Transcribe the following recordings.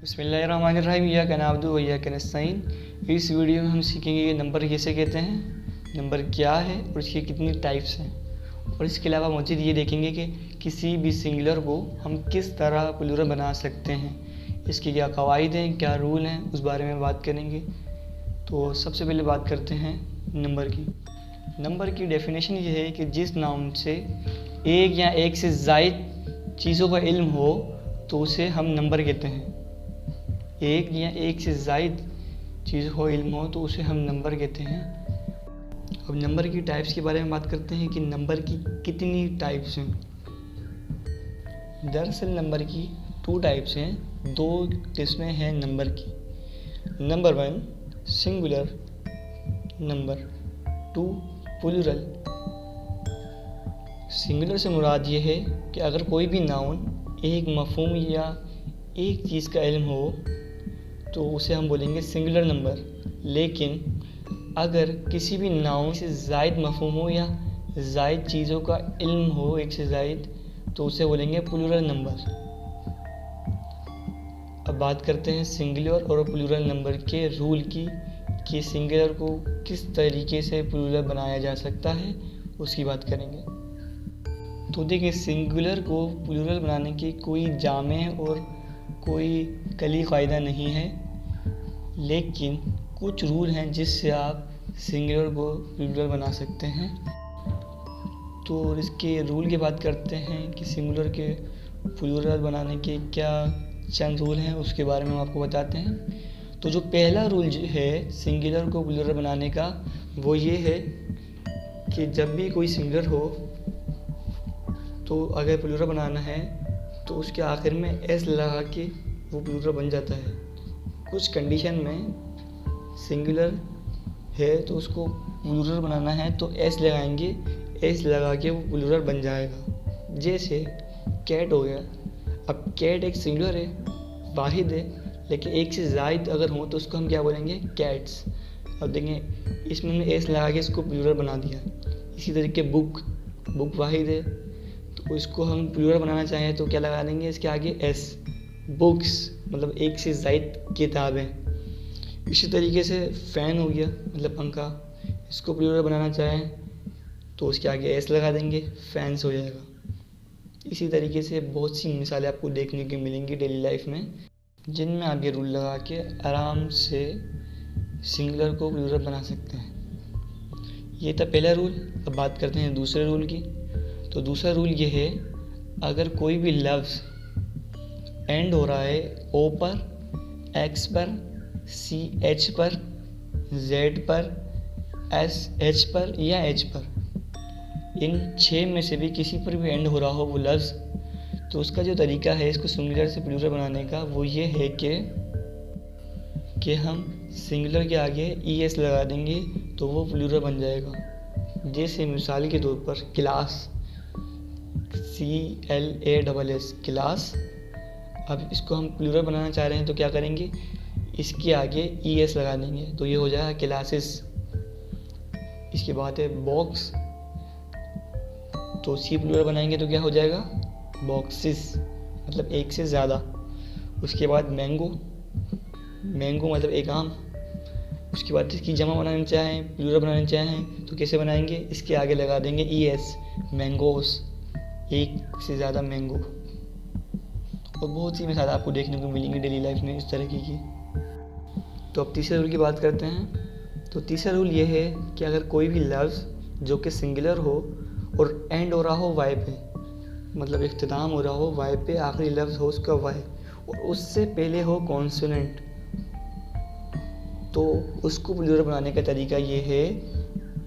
बिस्मिल्लाहिर्रहमानिर्रहीम। इय्याका नअब्दु व इय्याका नस्तईन। इस वीडियो में हम सीखेंगे कि नंबर किसे कहते हैं, नंबर क्या है और इसकी कितनी टाइप्स हैं, और इसके अलावा मज़ीद ये देखेंगे कि किसी भी सिंगुलर को हम किस तरह प्लूरल बना सकते हैं, इसके क्या कवायद हैं, क्या रूल हैं, उस बारे में बात करेंगे। तो सबसे पहले बात करते हैं नंबर की। नंबर की डेफिनेशन ये है कि जिस नाउन से एक या एक से ज़ायद चीज़ों का इल्म हो तो उसे हम नंबर कहते हैं। एक या एक से ज़ायद चीज़ों का इल्म हो तो उसे हम नंबर कहते हैं। अब नंबर की टाइप्स के बारे में बात करते हैं कि नंबर की कितनी टाइप्स हैं। दरअसल नंबर की 2 टाइप्स हैं, 2 किस्में हैं नंबर की। Number 1 singular, number 2 plural. Singular से मुराद ये है कि अगर कोई भी नाउन एक मफ़हूम या एक चीज़ का इल्म हो तो उसे हम बोलेंगे सिंगुलर नंबर। लेकिन अगर किसी भी नाउन से ज़ायद मफ़हूम हो या ज़ायद चीज़ों का इल्म हो एक से ज़ायद तो उसे बोलेंगे प्लूरल नंबर। अब बात करते हैं सिंगुलर और प्लूरल नंबर के रूल की, कि सिंगुलर को किस तरीके से प्लूरल बनाया जा सकता है, उसकी बात करेंगे। तो देखिए, सिंगुलर को प्लूरल बनाने की कोई जामे और कोई कली कायदा नहीं है, लेकिन कुछ रूल हैं जिससे आप सिंगुलर को प्लूरल बना सकते हैं। तो इसके रूल की बात करते हैं कि सिंगुलर के प्लूरल बनाने के क्या चंद रूल हैं, उसके बारे में हम आपको बताते हैं। तो जो पहला रूल है सिंगुलर को प्लूरल बनाने का, वो ये है कि जब भी कोई सिंगुलर हो तो अगर प्लूरल बनाना है तो उसके आखिर में एस लगा के वो प्लूरल बन जाता है। कुछ कंडीशन में सिंगुलर है तो उसको प्लूरल बनाना है तो एस लगाएंगे, एस लगा के वो प्लूरल बन जाएगा। जैसे कैट हो गया। अब कैट एक सिंगुलर है, वाहिद है, लेकिन एक से ज़ायद अगर हो तो उसको हम क्या बोलेंगे, कैट्स। अब देखें, इसमें हमने एस लगा के इसको प्लूरल बना दिया। इसी तरीके बुक, बुक वाहिद है तो इसको हम प्लूरल बनाना चाहें तो क्या लगा देंगे इसके आगे, एस। बुक्स मतलब एक से ज़ायद किताबें। इसी तरीके से फ़ैन हो गया मतलब पंखा, इसको प्लूरल बनाना चाहें तो उसके आगे एस लगा देंगे, फैंस हो जाएगा। इसी तरीके से बहुत सी मिसालें आपको देखने की मिलेंगी डेली लाइफ में, जिनमें आप ये रूल लगा के आराम से सिंगुलर को प्लूरल बना सकते हैं। ये था पहला रूल। अब बात करते हैं दूसरे रूल की। तो दूसरा रूल ये है, अगर कोई भी लफ्ज़ एंड हो रहा है ओ पर, एक्स पर, सी एच पर, जेड पर, एस एच पर या एच पर, इन 6 में से भी किसी पर भी एंड हो रहा हो वो लफ्ज़, तो उसका जो तरीका है इसको सिंगुलर से प्लूरल बनाने का, वो ये है कि हम सिंगुलर के आगे ई एस लगा देंगे तो वो प्लूरल बन जाएगा। जैसे मिसाल के तौर पर क्लास, CLASS, क्लास। अब इसको हम प्लूरल बनाना चाह रहे हैं तो क्या करेंगे, इसके आगे ES लगा देंगे तो ये हो जाएगा क्लासेस। इसके बाद है बॉक्स, तो C प्लूरल बनाएंगे तो क्या हो जाएगा, बॉक्सेस, मतलब एक से ज़्यादा। उसके बाद मैंगो, मैंगो मतलब एक आम। उसके बाद इसकी जमा बनाना चाहें, प्लूरल बनाना चाहें तो कैसे बनाएंगे, इसके आगे लगा देंगे ES, मैंगोस, एक से ज़्यादा मैंगो। और बहुत सी मिसाल आपको देखने को मिलेंगी डेली लाइफ में इस तरीके की। तो अब तीसरे रूल की बात करते हैं। तो तीसरा रूल ये है कि अगर कोई भी लफ्ज़ जो कि सिंगुलर हो और एंड हो रहा हो वाई पे, मतलब इख्तिताम हो रहा हो वाई पे, आखिरी लफ्ज़ हो उसका वाई, और उससे पहले हो कॉन्सोनेंट, तो उसको प्लूरल बनाने का तरीका ये है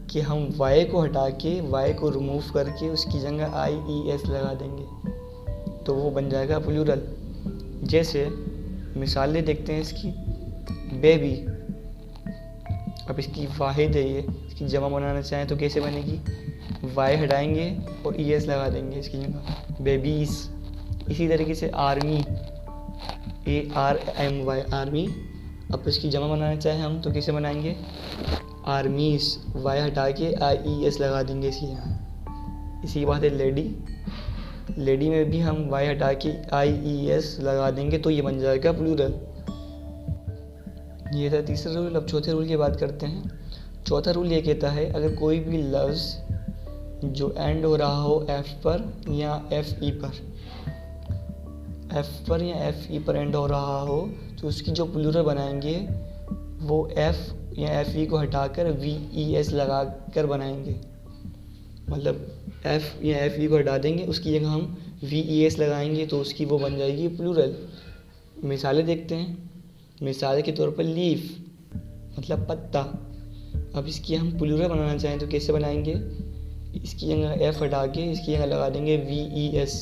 कि हम वाई को हटा के, वाई को रिमूव करके उसकी जगह IES लगा देंगे तो वो बन जाएगा प्लूरल। जैसे मिसालें देखते हैं इसकी, बेबी। अब इसकी वाहिद है ये, इसकी जमा बनाना चाहें तो कैसे बनेगी, वाई हटाएंगे और ES लगा देंगे इसकी जगह, बेबीज़। इसी तरीके से आर्मी, ARMY, आर्मी। अब इसकी जमा बनाना चाहें हम तो कैसे बनाएंगे, आर्मीज़, वाई हटा के IES लगा देंगे इसकी जगह। इसी बात है लेडी, लेडी में भी हम वाई हटा के IES लगा देंगे तो ये बन जाएगा प्लूरल। ये था तीसरा रूल। अब चौथे रूल की बात करते हैं। चौथा रूल ये कहता है अगर कोई भी लफ्ज़ जो एंड हो रहा हो F पर या FE पर एंड हो रहा हो तो उसकी जो प्लूरल बनाएंगे वो F या FE को हटाकर VES लगा कर बनाएंगे। मतलब F या FE को हटा देंगे, उसकी जगह हम VES लगाएंगे तो उसकी वो बन जाएगी प्लूरल। मिसालें देखते हैं। मिसाल के तौर पर लीफ मतलब पत्ता। अब इसकी हम प्लूरल बनाना चाहें तो कैसे बनाएंगे? इसकी जगह F हटा के इसकी जगह लगा देंगे VES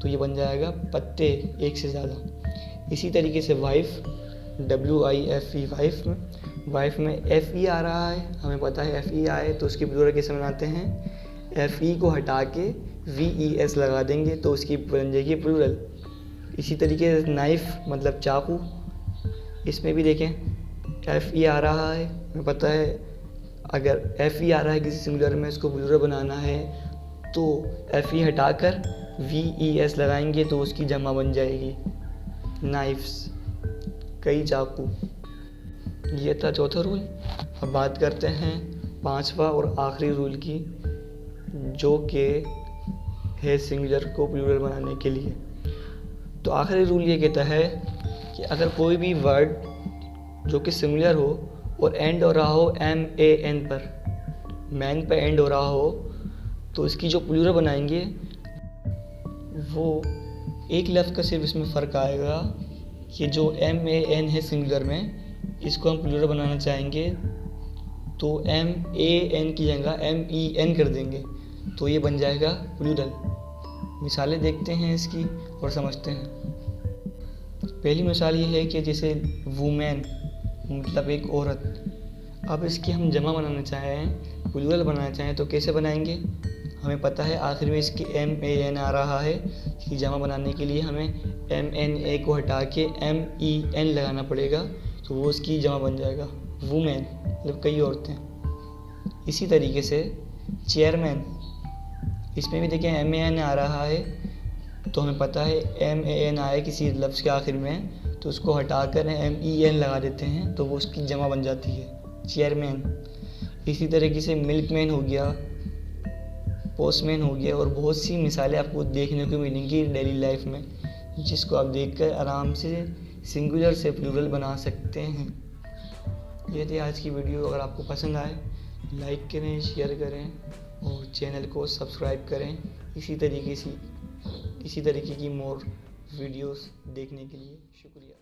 तो ये बन जाएगा पत्ते, एक से ज़्यादा। इसी तरीके से वाइफ WIFE वाइफ में FE आ रहा है, हमें पता है FE आए तो उसकी प्लूरल कैसे बनाते हैं? FE को हटा के VES लगा देंगे तो उसकी बन जाएगी प्लूरल। इसी तरीके से नाइफ मतलब चाकू, इसमें भी देखें FE आ रहा है, हमें पता है अगर FE आ रहा है किसी सिंगुलर में इसको प्लूरल बनाना है तो FE हटाकर VES लगाएंगे तो उसकी जमा बन जाएगी नाइफ्स, कई चाकू। ये था चौथा रूल। अब बात करते हैं पांचवा और आखिरी रूल की, जो कि है सिंगुलर को प्लूरल बनाने के लिए। तो आखिरी रूल ये कहता है कि अगर कोई भी वर्ड जो कि सिंगुलर हो और एंड हो रहा हो MAN पर, मैन पर एंड हो रहा हो तो इसकी जो प्लूरल बनाएंगे वो एक लफ्ज़ का सिर्फ इसमें फ़र्क आएगा कि जो MAN है सिंगुलर में, इसको हम प्लूरल बनाना चाहेंगे तो MAN की जगह MEN कर देंगे तो ये बन जाएगा प्लूरल। मिसालें देखते हैं इसकी और समझते हैं। पहली मिसाल ये है कि जैसे वुमेन मतलब एक औरत। अब इसकी हम जमा बनाना चाहें, प्लूरल बनाना चाहें तो कैसे बनाएंगे? हमें पता है आखिर में इसकी MAN आ रहा है, इसकी जमा बनाने के लिए हमें MNA को हटा के MEN लगाना पड़ेगा तो वो उसकी जमा बन जाएगा वुमेन मतलब कई औरतें। इसी तरीके से चेयरमैन, इसमें भी देखें MAN आ रहा है तो हमें पता है MAN आए किसी लफ्ज़ के आखिर में तो उसको हटाकर MEN लगा देते हैं तो वो उसकी जमा बन जाती है चेयरमैन। इसी तरीके से मिल्कमैन हो गया, पोस्टमैन हो गया और बहुत सी मिसालें आपको देखने को मिलेंगी डेली लाइफ में, जिसको आप देखकर आराम से सिंगुलर से प्लूरल बना सकते हैं। ये थी आज की वीडियो। अगर आपको पसंद आए लाइक करें, शेयर करें और चैनल को सब्सक्राइब करें इसी तरीके की मोर वीडियोस देखने के लिए। शुक्रिया।